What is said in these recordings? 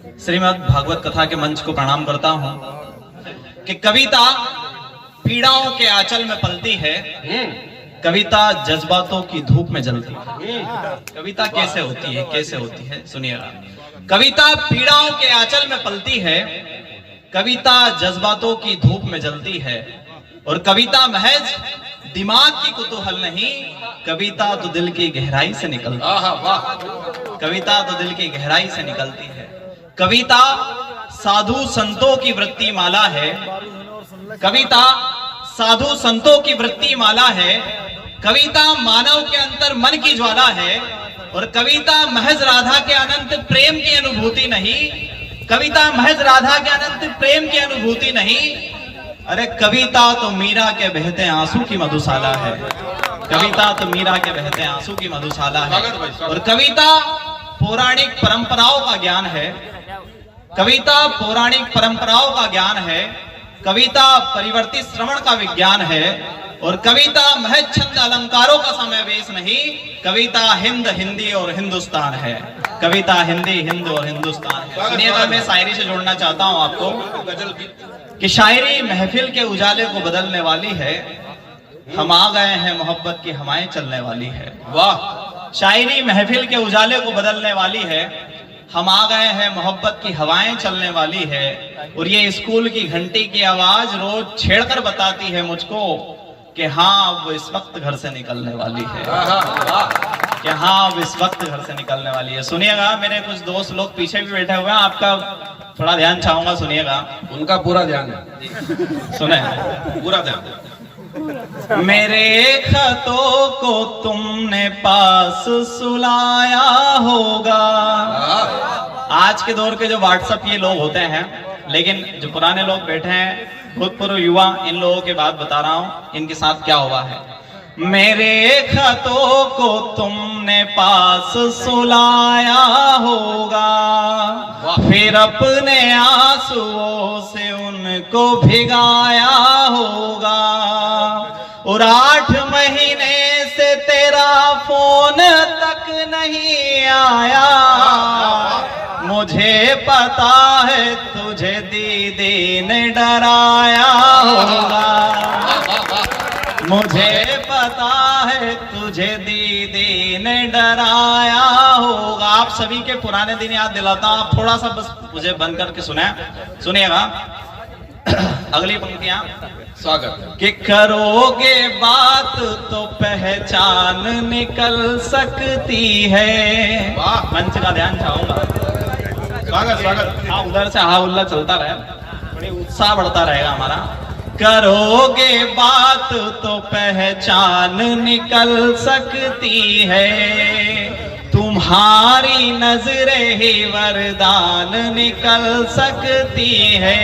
श्रीमद् भागवत कथा के मंच को प्रणाम करता हूं कि कविता पीड़ाओं के आंचल में पलती है, कविता जज्बातों की धूप में जलती है। कविता कैसे होती है, कैसे होती है, सुनिएगा। कविता पीड़ाओं के आंचल में पलती है, कविता जज्बातों की धूप में जलती है, और कविता महज दिमाग की कुतूहल नहीं, कविता तो दिल की गहराई से निकलती है। कविता तो दिल की गहराई से निकलती है। कविता साधु संतों की वृत्ति माला है। कविता साधु संतों की वृत्ति माला है। कविता मानव के अंतर मन की ज्वाला है, और कविता महज राधा के अनंत प्रेम की अनुभूति नहीं। कविता महज राधा के अनंत प्रेम की अनुभूति नहीं, अरे कविता तो मीरा के बहते आंसू की मधुशाला है। कविता तो मीरा के बहते आंसू की मधुशाला है, और कविता पौराणिक परंपराओं का ज्ञान है। कविता पौराणिक परंपराओं का ज्ञान है। कविता परिवर्तित श्रवण का विज्ञान है, और कविता महज छंद अलंकारों का समावेश नहीं, कविता हिंद, हिंदी और हिंदुस्तान है। कविता हिंदी, हिंद और हिंदुस्तान है। सुनिएगा, मैं शायरी से जोड़ना चाहता हूं आपको कि शायरी महफिल के उजाले को बदलने वाली है। हम आ गए हैं, मोहब्बत की हवाएं चलने वाली है। वाह! शायरी महफिल के उजाले को बदलने वाली है। हम आ गए हैं, मोहब्बत की हवाएं चलने वाली है, और ये स्कूल की घंटी की आवाज रोज छेड़कर बताती है मुझको कि हाँ, वो इस वक्त घर से निकलने वाली है। कि हाँ, वो इस वक्त घर से निकलने वाली है। सुनिएगा, मेरे कुछ दोस्त लोग पीछे भी बैठे हुए हैं, आपका थोड़ा ध्यान चाहूंगा, सुनिएगा। उनका पूरा ध्यान है, सुने, पूरा ध्यान। मेरे खतों को तुमने पास सुलाया होगा। आज के दौर के जो व्हाट्सएप ये लोग होते हैं, लेकिन जो पुराने लोग बैठे हैं, भूतपूर्व युवा, इन लोगों के बात बता रहा हूं, इनके साथ क्या हुआ है। मेरे खतों को तुमने पास सुलाया होगा, फिर अपने आंसुओं से उनको भिगाया होगा, और 8 महीने से तेरा फोन तक नहीं आया। मुझे पता है तुझे दीदी ने डराया होगा। मुझे पता है तुझे दीदी ने डराया होगा। आप सभी के पुराने दिन याद दिलाता हूं, आप थोड़ा सा बस मुझे बंद करके सुनिएगा। अगली पंक्तियां, स्वागत। कि करोगे बात तो पहचान निकल सकती है। मंच का ध्यान चाहूंगा। स्वागत स्वागत। हाँ, उधर से हा उल्ला चलता रहे, बड़ी उत्साह बढ़ता रहेगा हमारा। करोगे बात तो पहचान निकल सकती है, तुम्हारी नजरें ही वरदान निकल सकती है।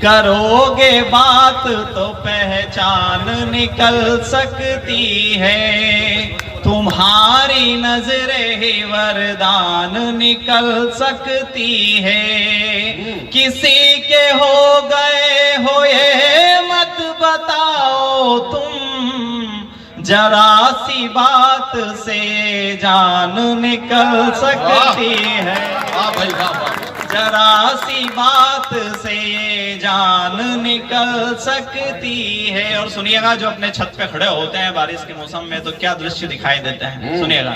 करोगे बात तो पहचान निकल सकती है, तुम्हारी नजरें ही वरदान निकल सकती है। किसी के हो गए हो ये मत बताओ तुम, जरा सी बात से जान निकल सकती है। भाई वाह। जरा सी बात से जान निकल सकती है। और सुनिएगा, जो अपने छत पे खड़े होते हैं बारिश के मौसम में, तो क्या दृश्य दिखाई देते हैं, सुनिएगा।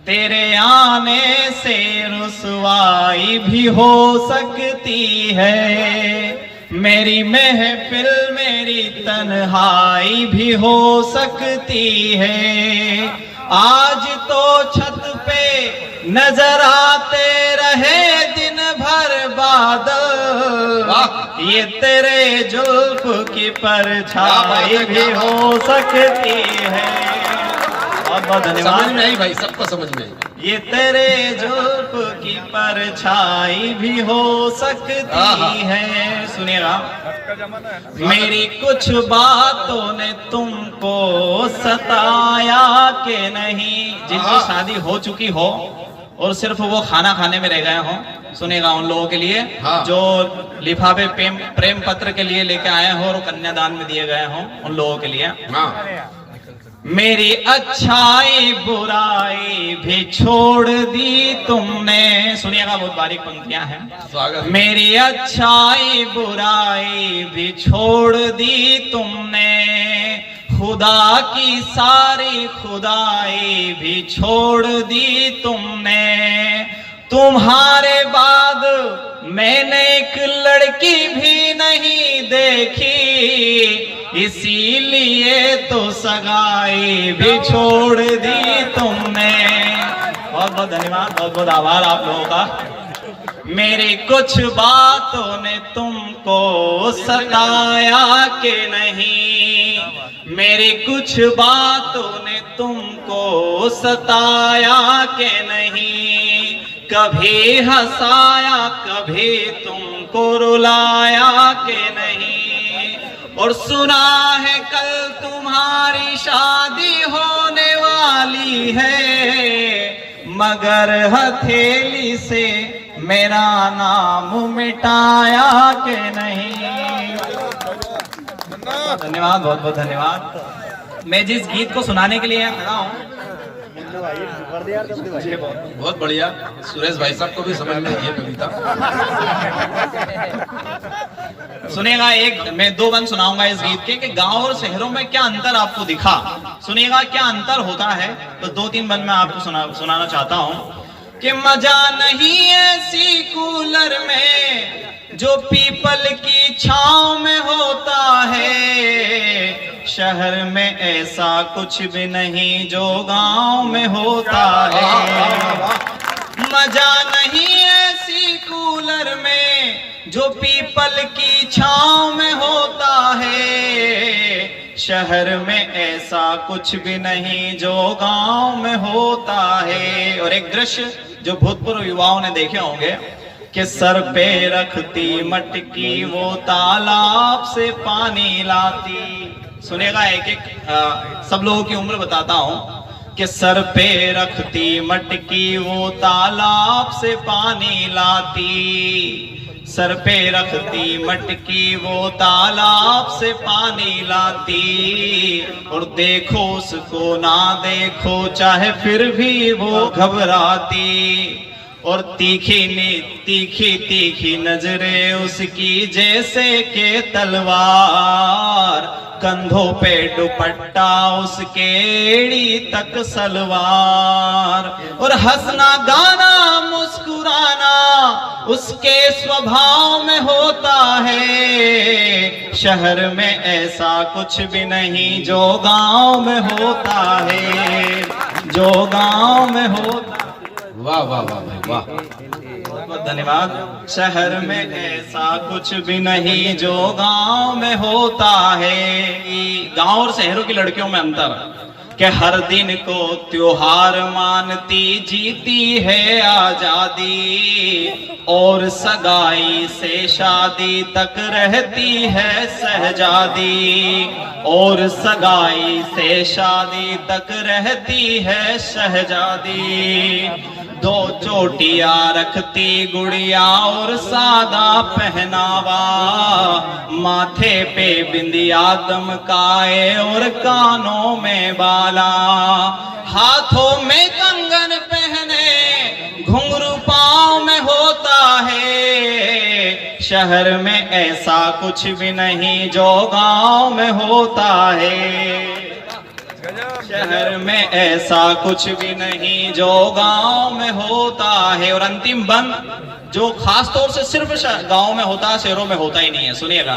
तेरे आने से रुसवाई भी हो सकती है, मेरी महफिल मेरी तन्हाई भी हो सकती है। आज तो छत पे नजर आते रहे दिन भर बादल, ये तेरे जुल्फ की परछाई भी हो सकती है। बहुत बहुत धन्यवाद। समझ में आई भाई, सबको समझ में आई। ये तेरे जुल्फ की परछाई भी हो सकती है। सुनिएगा, मेरी कुछ बातों ने तुमको सताया के नहीं। जिनकी शादी हो चुकी हो और सिर्फ वो खाना खाने में रह गए हो, सुनेगा उन लोगों के लिए। हाँ। जो लिफाफे प्रेम पत्र के लिए लेके आए हो और कन्यादान में दिए गए हो, उन लोगों के लिए। हाँ। मेरी अच्छाई बुराई भी छोड़ दी तुमने। सुनिएगा, बहुत बारीक पंक्तियां हैं। स्वागत। मेरी अच्छाई बुराई भी छोड़ दी तुमने, खुदा की सारी खुदाई भी छोड़ दी तुमने। तुम्हारे बाद मैंने एक लड़की भी नहीं देखी, इसीलिए तो सगाई भी छोड़ दी तुमने। बहुत बहुत धन्यवाद, बहुत बहुत आभार आप लोगों का। मेरी कुछ बातों ने तुमको सताया कि नहीं, मेरी कुछ बातों ने तुमको सताया कि नहीं, कभी हंसाया कभी तुमको रुलाया कि नहीं। और सुना है कल तुम्हारी शादी होने वाली है, मगर हथेली से मेरा नाम मिटाया कि नहीं। धन्यवाद, बहुत बहुत धन्यवाद। मैं जिस गीत को सुनाने के लिए यहाँ खड़ा हूँ, बहुत बढ़िया। सुरेश भाई साहब को भी समझ में आई है कविता। सुनिएगा, मैं दो बंद सुनाऊंगा इस गीत के कि गांव और शहरों में क्या अंतर आपको दिखा। सुनिएगा क्या अंतर होता है, तो दो तीन बंद मैं आपको सुनाना चाहता हूं कि मजा नहीं ऐसी कूलर में जो पीपल की छांव में होता है, शहर में ऐसा कुछ भी नहीं जो गांव में होता है। मजा नहीं ऐसी कूलर में जो पीपल की छांव में होता है, शहर में ऐसा कुछ भी नहीं जो गांव में होता है। और एक दृश्य जो भूतपूर्व युवाओं ने देखे होंगे कि सर पे रखती मटकी वो तालाब से पानी लाती। सुनेगा, एक एक सब लोगों की उम्र बताता हूं कि सर पे रखती मटकी वो तालाब से पानी लाती, सर पे रखती मटकी वो तालाब से पानी लाती। और देखो उसको ना देखो चाहे फिर भी वो घबराती, और तीखी तीखी नजरें उसकी जैसे के तलवार, कंधों पे दुपट्टा उसके एड़ी तक सलवार। और हंसना गाना मुस्कुराना उसके स्वभाव में होता है, शहर में ऐसा कुछ भी नहीं जो गांव में होता है, जो गांव में होता। वाह वाह वाह भाई वाह, बहुत धन्यवाद। शहर में ऐसा कुछ भी नहीं जो गांव में होता है। गांव और शहरों की लड़कियों में अंतर कि हर दिन को त्योहार मानती जीती है आजादी, और सगाई से शादी तक रहती है सहजादी, और सगाई से शादी तक रहती है सहजादी। दो चोटियां रखती गुड़िया और सादा पहनावा, माथे पे बिंदिया दमकाए और कानों में बाला, हाथों में कंगन पहने घुंघरू पांव में होता है, शहर में ऐसा कुछ भी नहीं जो गांव में होता है, शहर में ऐसा कुछ भी नहीं जो गांव में होता है। और अंतिम बंद जो खास तौर से सिर्फ गांव में होता है, शहरों में होता ही नहीं है। सुनिएगा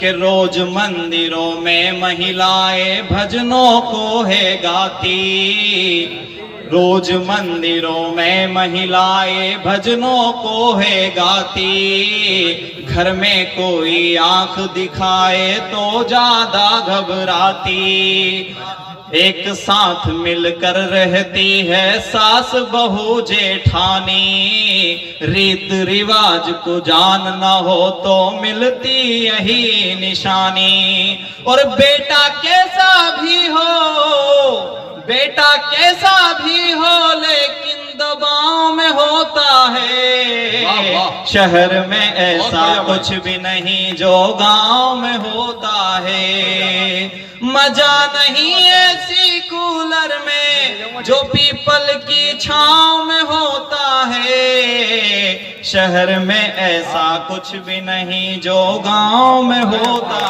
कि रोज मंदिरों में महिलाएं भजनों को है गाती, रोज मंदिरों में महिलाएं भजनों को है गाती, घर में कोई आंख दिखाए तो ज्यादा घबराती, एक साथ मिलकर रहती है सास बहू जेठानी, रीत रिवाज को जानना हो तो मिलती यही निशानी। और बेटा कैसा भी हो, बेटा कैसा भी हो, लेकिन दबाव में होता है, वाह वाह। शहर में ऐसा कुछ भी नहीं जो गांव में होता है। मजा नहीं ऐसी कूलर में जो पीपल की छांव में होता है, शहर में ऐसा कुछ भी नहीं जो गांव में होता